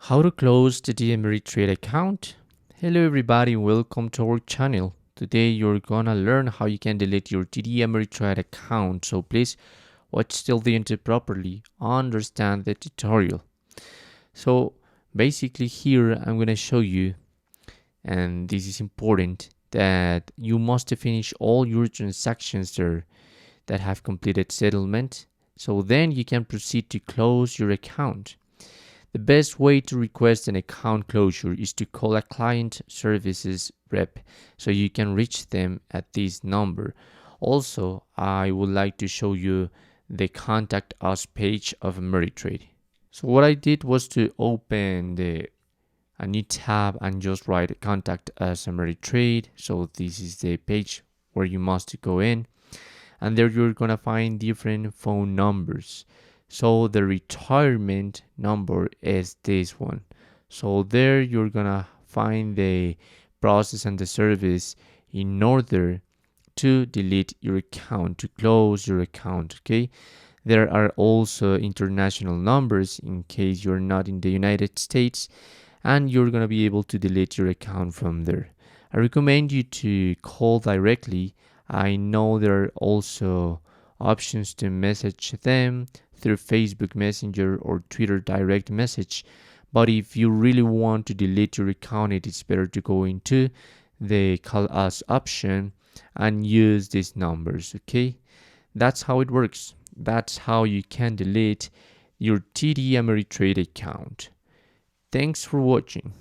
How to close Td Ameritrade account? Hello everybody, welcome to our channel. Today you're gonna learn how you can delete your Td Ameritrade account. So please watch till the end properly, understand the tutorial. So basically here I'm gonna show you, and this is important, that you must finish all your transactions there that have completed settlement. So then you can proceed to close your account. The best way to request an account closure is to call a client services rep so you can reach them at this number. Also, I would like to show you the contact us page of Ameritrade. So what I did was to open a new tab and just write contact us Ameritrade. So this is the page where you must go in, and there you're gonna find different phone numbers. So the retirement number is this one. So there you're gonna find the process and the service in order to delete your account, to close your account. Okay, there are also international numbers in case you're not in the United States, and you're gonna be able to delete your account from there. I recommend you to call directly. I know there are also options to message them through Facebook Messenger or Twitter direct message. But if you really want to delete your account, it is better to go into the call us option and use these numbers. Okay, that's how it works. That's how you can delete your TD Ameritrade account. Thanks for watching.